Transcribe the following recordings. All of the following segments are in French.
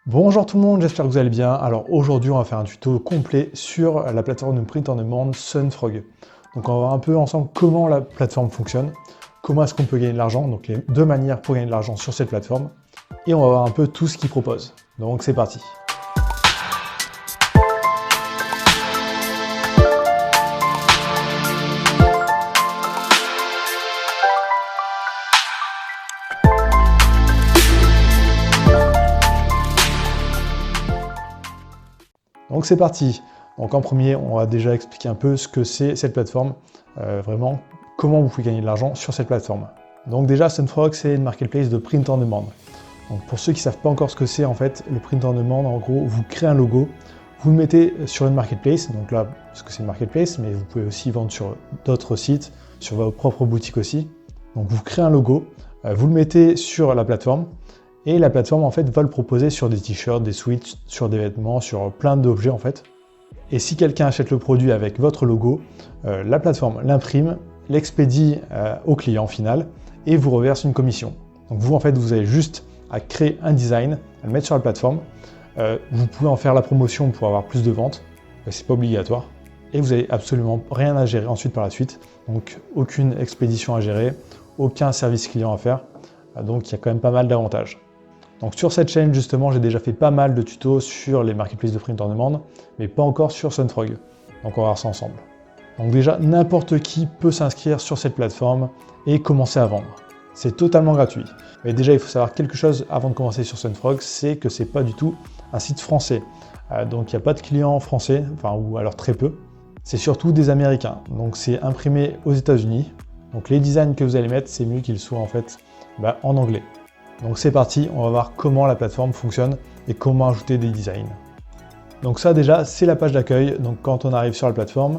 Bonjour tout le monde, j'espère que vous allez bien. Alors aujourd'hui on va faire un tuto complet sur la plateforme de print on demand Sunfrog. Donc on va voir un peu ensemble comment la plateforme fonctionne, comment est-ce qu'on peut gagner de l'argent, donc les deux manières pour gagner de l'argent sur cette plateforme, et on va voir un peu tout ce qu'ils proposent. Donc c'est parti. Donc c'est parti. Donc en premier, on va déjà expliquer un peu ce que c'est cette plateforme, vraiment comment vous pouvez gagner de l'argent sur cette plateforme. Donc déjà, Sunfrog, c'est une marketplace de print on demand. Donc pour ceux qui ne savent pas encore ce que c'est, en fait, le print on demand, en gros, vous créez un logo, vous le mettez sur une marketplace, donc là, parce que c'est une marketplace, mais vous pouvez aussi vendre sur d'autres sites, sur vos propres boutiques aussi. Donc vous créez un logo, vous le mettez sur la plateforme, et la plateforme, en fait, va le proposer sur des t-shirts, des sweats, sur des vêtements, sur plein d'objets, en fait. Et si quelqu'un achète le produit avec votre logo, la plateforme l'imprime, l'expédie au client final et vous reverse une commission. Donc vous, en fait, vous avez juste à créer un design, à le mettre sur la plateforme. Vous pouvez en faire la promotion pour avoir plus de ventes, c'est pas obligatoire. Et vous n'avez absolument rien à gérer ensuite par la suite. Donc aucune expédition à gérer, aucun service client à faire. Donc il y a quand même pas mal d'avantages. Donc sur cette chaîne justement, j'ai déjà fait pas mal de tutos sur les marketplaces de print on demand, mais pas encore sur Sunfrog. Donc on va voir ça ensemble. Donc déjà, n'importe qui peut s'inscrire sur cette plateforme et commencer à vendre. C'est totalement gratuit. Mais déjà, il faut savoir quelque chose avant de commencer sur Sunfrog, c'est que c'est pas du tout un site français. Donc il n'y a pas de clients français, enfin ou alors très peu. C'est surtout des Américains. Donc c'est imprimé aux États-Unis. Donc les designs que vous allez mettre, c'est mieux qu'ils soient en fait en anglais. Donc c'est parti, on va voir comment la plateforme fonctionne et comment ajouter des designs. Donc ça déjà, c'est la page d'accueil. Donc quand on arrive sur la plateforme,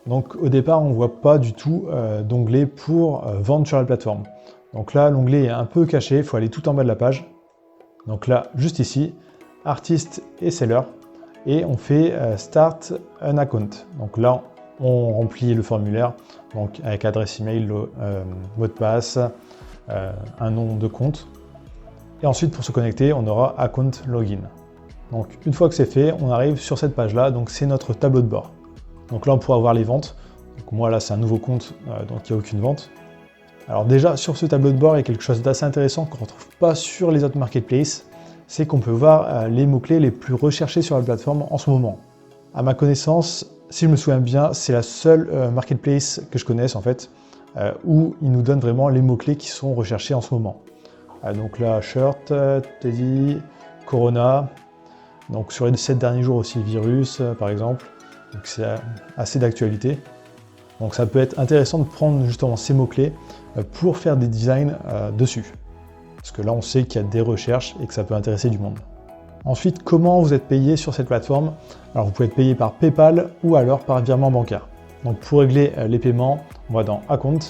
donc au départ, on ne voit pas du tout d'onglet pour vendre sur la plateforme. Donc là, l'onglet est un peu caché, il faut aller tout en bas de la page. Donc là, juste ici, artiste et seller. Et on fait Start an account. Donc là, on remplit le formulaire donc avec adresse email, mot de passe, un nom de compte. Et ensuite, pour se connecter, on aura Account Login. Donc, une fois que c'est fait, on arrive sur cette page-là. Donc, c'est notre tableau de bord. Donc là, on pourra voir les ventes. Donc, moi, là, c'est un nouveau compte, donc il n'y a aucune vente. Alors déjà, sur ce tableau de bord, il y a quelque chose d'assez intéressant qu'on ne retrouve pas sur les autres marketplaces. C'est qu'on peut voir les mots-clés les plus recherchés sur la plateforme en ce moment. À ma connaissance, si je me souviens bien, c'est la seule marketplace que je connaisse, en fait, où il nous donne vraiment les mots-clés qui sont recherchés en ce moment. Donc là, shirt, teddy, corona. Donc sur les 7 derniers jours aussi, virus par exemple. Donc c'est assez d'actualité. Donc ça peut être intéressant de prendre justement ces mots-clés pour faire des designs dessus. Parce que là, on sait qu'il y a des recherches et que ça peut intéresser du monde. Ensuite, comment vous êtes payé sur cette plateforme? Alors vous pouvez être payé par PayPal ou alors par virement bancaire. Donc pour régler les paiements, on va dans Account.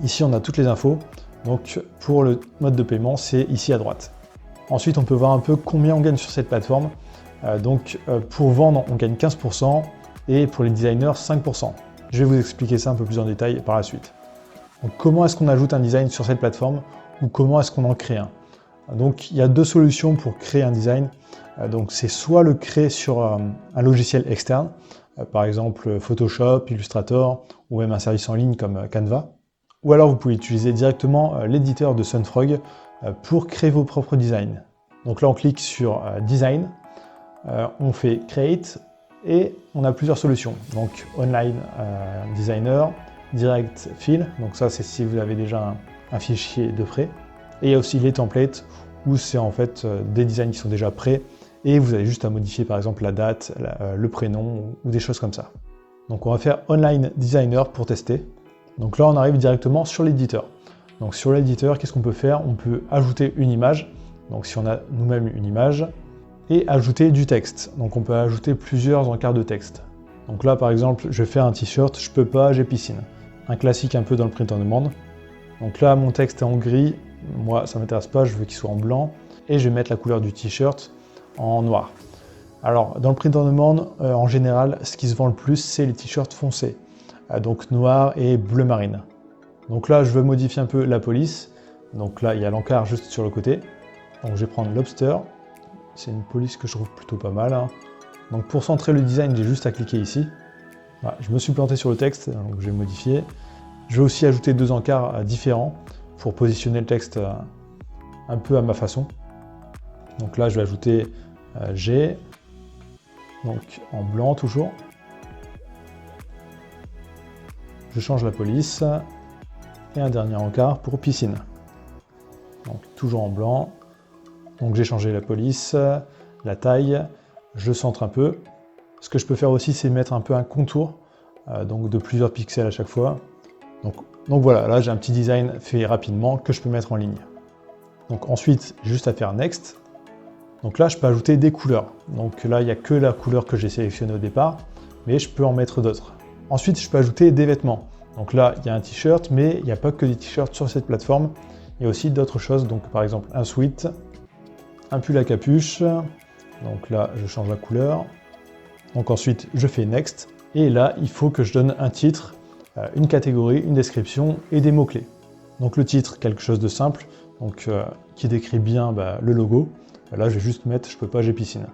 Ici, on a toutes les infos. Donc pour le mode de paiement, c'est ici à droite. Ensuite, on peut voir un peu combien on gagne sur cette plateforme. Pour vendre, on gagne 15% et pour les designers, 5%. Je vais vous expliquer ça un peu plus en détail par la suite. Donc comment est-ce qu'on ajoute un design sur cette plateforme ou comment est-ce qu'on en crée un? Donc il y a deux solutions pour créer un design. Donc c'est soit le créer sur un logiciel externe, par exemple Photoshop, Illustrator ou même un service en ligne comme Canva. Ou alors vous pouvez utiliser directement l'éditeur de Sunfrog pour créer vos propres designs. Donc là on clique sur Design, on fait Create et on a plusieurs solutions. Donc Online Designer, Direct Fill, donc ça c'est si vous avez déjà un fichier de prêt. Et il y a aussi les templates où c'est en fait des designs qui sont déjà prêts et vous avez juste à modifier par exemple la date, le prénom ou des choses comme ça. Donc on va faire Online Designer pour tester. Donc là, on arrive directement sur l'éditeur. Donc sur l'éditeur, qu'est-ce qu'on peut faire? On peut ajouter une image, donc si on a nous-mêmes une image, et ajouter du texte. Donc on peut ajouter plusieurs encarts de texte. Donc là, par exemple, je fais un t-shirt, je peux pas, j'ai piscine. Un classique un peu dans le print on demand. Donc là, mon texte est en gris, moi ça m'intéresse pas, je veux qu'il soit en blanc, et je vais mettre la couleur du t-shirt en noir. Alors, dans le print on demand, en général, ce qui se vend le plus, c'est les t-shirts foncés. Donc noir et bleu marine. Donc là, je veux modifier un peu la police. Donc là, il y a l'encart juste sur le côté. Donc je vais prendre Lobster. c'est une police que je trouve plutôt pas mal, hein. Donc pour centrer le design, j'ai juste à cliquer ici. Voilà, je me suis planté sur le texte, donc je vais modifier. Je vais aussi ajouter 2 encarts différents pour positionner le texte un peu à ma façon. Donc là, je vais ajouter G, donc en blanc toujours. Je change la police et un dernier encart pour piscine. Donc toujours en blanc. Donc j'ai changé la police, la taille, je centre un peu. Ce que je peux faire aussi, c'est mettre un peu un contour, donc de plusieurs pixels à chaque fois. Donc voilà, là j'ai un petit design fait rapidement que je peux mettre en ligne. Donc ensuite, juste à faire Next. Donc là, je peux ajouter des couleurs. Donc là, il n'y a que la couleur que j'ai sélectionnée au départ, mais je peux en mettre d'autres. Ensuite, je peux ajouter des vêtements. Donc là, il y a un t-shirt, mais il n'y a pas que des t-shirts sur cette plateforme. Il y a aussi d'autres choses, donc par exemple un sweat, un pull à capuche. Donc là, je change la couleur. Donc ensuite, je fais Next. Et là, il faut que je donne un titre, une catégorie, une description et des mots-clés. Donc le titre, quelque chose de simple, donc, qui décrit bien le logo. Là, je vais juste mettre « Je peux pas, j'ai piscine ».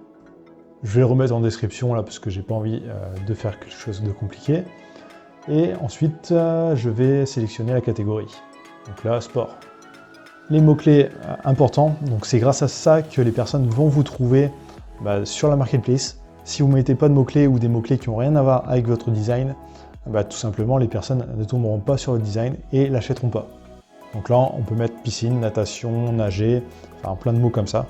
Je vais le remettre en description là parce que j'ai pas envie de faire quelque chose de compliqué. Et ensuite, je vais sélectionner la catégorie. Donc là, sport. Les mots-clés importants, donc c'est grâce à ça que les personnes vont vous trouver sur la marketplace. Si vous ne mettez pas de mots-clés ou des mots-clés qui n'ont rien à voir avec votre design, tout simplement les personnes ne tomberont pas sur le design et l'achèteront pas. Donc là, on peut mettre piscine, natation, nager, enfin plein de mots comme ça.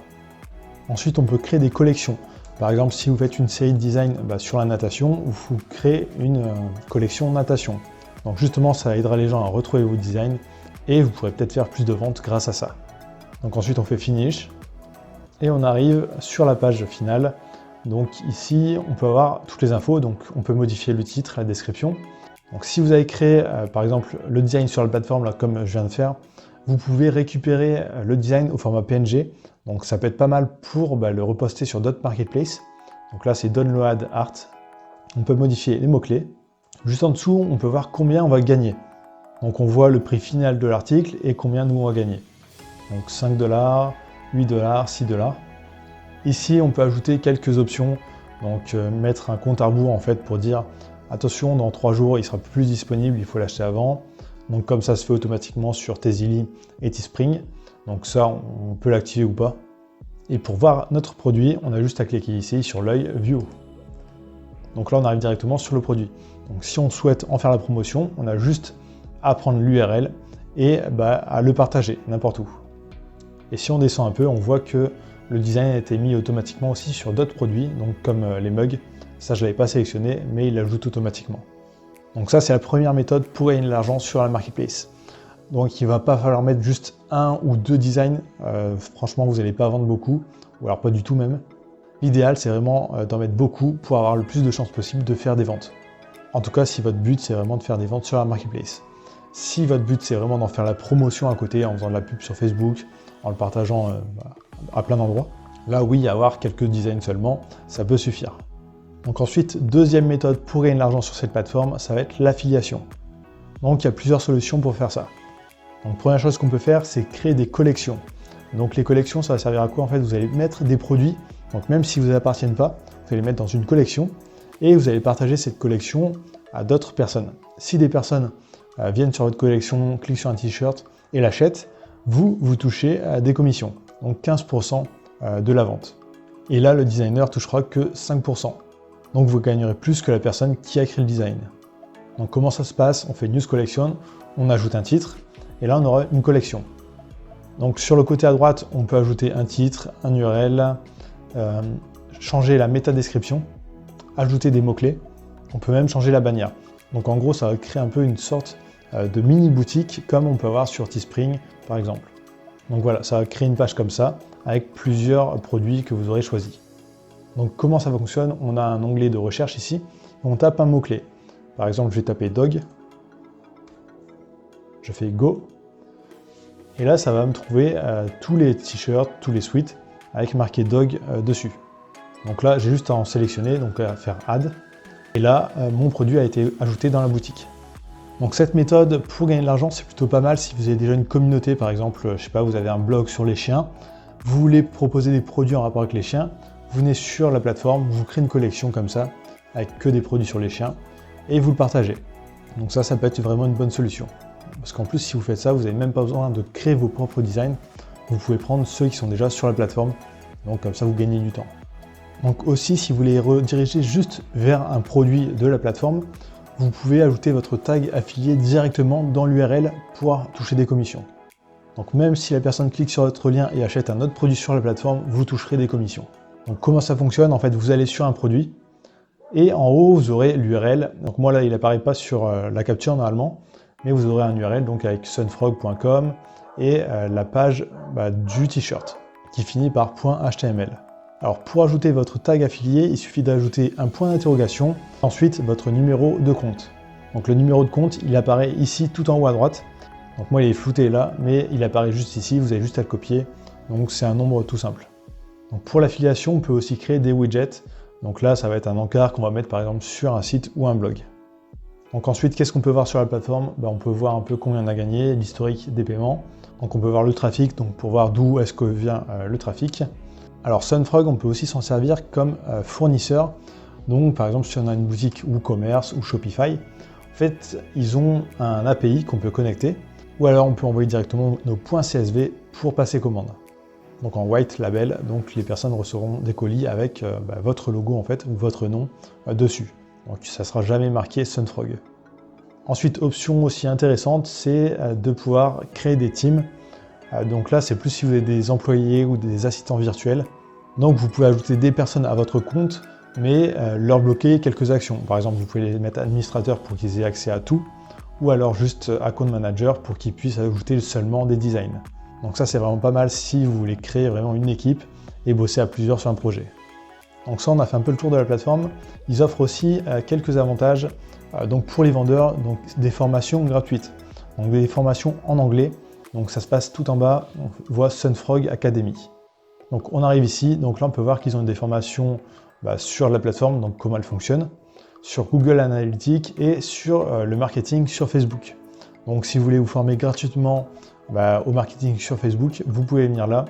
Ensuite, on peut créer des collections. Par exemple, si vous faites une série de design sur la natation, vous créez une collection natation. Donc justement, ça aidera les gens à retrouver vos designs et vous pourrez peut-être faire plus de ventes grâce à ça. Donc ensuite, on fait Finish et on arrive sur la page finale. Donc ici, on peut avoir toutes les infos, donc on peut modifier le titre, la description. Donc si vous avez créé, par exemple, le design sur la plateforme, là, comme je viens de faire, vous pouvez récupérer le design au format PNG. Donc ça peut être pas mal pour le reposter sur d'autres marketplaces. Donc là, c'est Download Art. On peut modifier les mots-clés. Juste en dessous, on peut voir combien on va gagner. Donc on voit le prix final de l'article et combien nous on va gagner. Donc 5 $, 8 $, 6 $. Ici, on peut ajouter quelques options. Donc mettre un compte à rebours en fait pour dire attention, dans 3 jours, il sera plus disponible, il faut l'acheter avant. Donc comme ça se fait automatiquement sur Tezily et Teespring. Donc ça, on peut l'activer ou pas. Et pour voir notre produit, on a juste à cliquer ici sur l'œil View. Donc là, on arrive directement sur le produit. Donc si on souhaite en faire la promotion, on a juste à prendre l'URL et à le partager n'importe où. Et si on descend un peu, on voit que le design a été mis automatiquement aussi sur d'autres produits, donc comme les mugs. Ça, je ne l'avais pas sélectionné, mais il l'ajoute automatiquement. Donc ça, c'est la première méthode pour gagner de l'argent sur la marketplace. Donc il ne va pas falloir mettre juste 1 ou 2 designs. Franchement, vous n'allez pas vendre beaucoup, ou alors pas du tout même. L'idéal, c'est vraiment d'en mettre beaucoup pour avoir le plus de chances possible de faire des ventes. En tout cas, si votre but, c'est vraiment de faire des ventes sur la marketplace. Si votre but, c'est vraiment d'en faire la promotion à côté, en faisant de la pub sur Facebook, en le partageant à plein d'endroits, là oui, avoir quelques designs seulement, ça peut suffire. Donc ensuite, deuxième méthode pour gagner de l'argent sur cette plateforme, ça va être l'affiliation. Donc il y a plusieurs solutions pour faire ça. Donc première chose qu'on peut faire, c'est créer des collections. Donc les collections, ça va servir à quoi? En fait, vous allez mettre des produits, donc même si vous n'appartiennent pas, vous allez les mettre dans une collection et vous allez partager cette collection à d'autres personnes. Si des personnes viennent sur votre collection, cliquent sur un t-shirt et l'achètent, vous touchez des commissions, donc 15% de la vente. Et là, le designer touchera que 5%. Donc vous gagnerez plus que la personne qui a créé le design. Donc comment ça se passe? On fait News Collection, on ajoute un titre, et là on aura une collection. Donc sur le côté à droite, on peut ajouter un titre, un URL, changer la métadescription, ajouter des mots-clés, on peut même changer la bannière. Donc en gros, ça va créer un peu une sorte de mini-boutique comme on peut avoir sur Teespring par exemple. Donc voilà, ça va créer une page comme ça avec plusieurs produits que vous aurez choisis. Donc comment ça fonctionne? On a un onglet de recherche ici, on tape un mot-clé. Par exemple, je vais taper dog, je fais go, et là ça va me trouver tous les t-shirts, tous les sweats avec marqué dog dessus. Donc là j'ai juste à en sélectionner, donc à faire add, et là mon produit a été ajouté dans la boutique. Donc cette méthode pour gagner de l'argent, c'est plutôt pas mal si vous avez déjà une communauté, par exemple, je sais pas, vous avez un blog sur les chiens, Vous voulez proposer des produits en rapport avec les chiens, vous venez sur la plateforme, vous créez une collection comme ça, avec que des produits sur les chiens, et vous le partagez. Donc ça peut être vraiment une bonne solution. Parce qu'en plus, si vous faites ça, vous n'avez même pas besoin de créer vos propres designs. Vous pouvez prendre ceux qui sont déjà sur la plateforme. Donc comme ça, vous gagnez du temps. Donc aussi, si vous voulez rediriger juste vers un produit de la plateforme, vous pouvez ajouter votre tag affilié directement dans l'URL pour toucher des commissions. Donc même si la personne clique sur votre lien et achète un autre produit sur la plateforme, vous toucherez des commissions. Donc comment ça fonctionne? En fait, vous allez sur un produit et en haut, vous aurez l'URL. Donc moi là, il n'apparaît pas sur la capture normalement, mais vous aurez un URL donc avec sunfrog.com et la page du t-shirt qui finit par .html. Alors pour ajouter votre tag affilié, il suffit d'ajouter un point d'interrogation, ensuite votre numéro de compte. Donc le numéro de compte, il apparaît ici tout en haut à droite. Donc moi il est flouté là, mais il apparaît juste ici, vous avez juste à le copier. Donc c'est un nombre tout simple. Donc pour l'affiliation, on peut aussi créer des widgets. Donc là, ça va être un encart qu'on va mettre par exemple sur un site ou un blog. Donc ensuite, qu'est-ce qu'on peut voir sur la plateforme? On peut voir un peu combien on a gagné, l'historique des paiements. Donc on peut voir le trafic, donc pour voir d'où est-ce que vient le trafic. Alors Sunfrog, on peut aussi s'en servir comme fournisseur. Donc par exemple, si on a une boutique WooCommerce ou Shopify, en fait, ils ont un API qu'on peut connecter. Ou alors on peut envoyer directement nos points CSV pour passer commande. Donc en white label, donc les personnes recevront des colis avec votre logo en fait, ou votre nom dessus. Donc ça ne sera jamais marqué Sunfrog. Ensuite, option aussi intéressante, c'est de pouvoir créer des teams. Donc là, c'est plus si vous avez des employés ou des assistants virtuels. Donc vous pouvez ajouter des personnes à votre compte, mais leur bloquer quelques actions. Par exemple, vous pouvez les mettre administrateurs pour qu'ils aient accès à tout, ou alors juste account manager pour qu'ils puissent ajouter seulement des designs. Donc ça, c'est vraiment pas mal si vous voulez créer vraiment une équipe et bosser à plusieurs sur un projet. Donc ça, on a fait un peu le tour de la plateforme. Ils offrent aussi quelques avantages donc pour les vendeurs, donc des formations gratuites. Donc des formations en anglais. Donc ça se passe tout en bas, on voit Sunfrog Academy. Donc on arrive ici, donc là on peut voir qu'ils ont des formations sur la plateforme, donc comment elle fonctionne, sur Google Analytics et sur le marketing sur Facebook. Donc si vous voulez vous former gratuitement au marketing sur Facebook, vous pouvez venir là.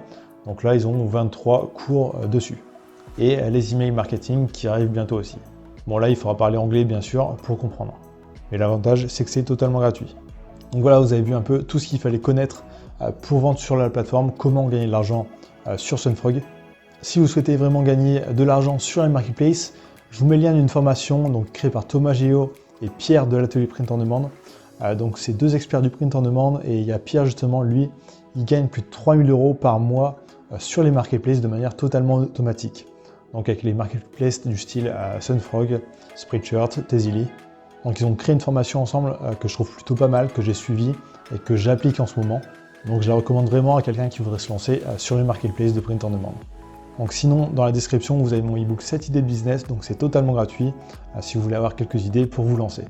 Donc là ils ont 23 cours dessus. Et les emails marketing qui arrivent bientôt aussi. Bon là il faudra parler anglais bien sûr pour comprendre. Mais l'avantage c'est que c'est totalement gratuit. Donc voilà, vous avez vu un peu tout ce qu'il fallait connaître pour vendre sur la plateforme, comment gagner de l'argent sur Sunfrog. Si vous souhaitez vraiment gagner de l'argent sur les marketplaces, je vous mets le lien d'une formation donc, créée par Thomas Géo et Pierre de l'atelier Print on Demand. Donc c'est deux experts du Print on Demand et il y a Pierre justement, lui, il gagne plus de 3000 € par mois sur les marketplaces de manière totalement automatique. Donc avec les marketplaces du style Sunfrog, Spreadshirt, Tezily. Donc ils ont créé une formation ensemble que je trouve plutôt pas mal, que j'ai suivie et que j'applique en ce moment. Donc je la recommande vraiment à quelqu'un qui voudrait se lancer sur les marketplaces de Print on Demand. Donc sinon, dans la description, vous avez mon ebook 7 idées de business, donc c'est totalement gratuit si vous voulez avoir quelques idées pour vous lancer.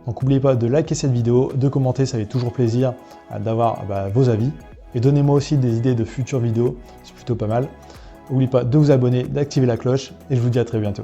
Donc n'oubliez pas de liker cette vidéo, de commenter, ça fait toujours plaisir d'avoir vos avis. Et donnez-moi aussi des idées de futures vidéos, c'est plutôt pas mal. N'oubliez pas de vous abonner, d'activer la cloche et je vous dis à très bientôt.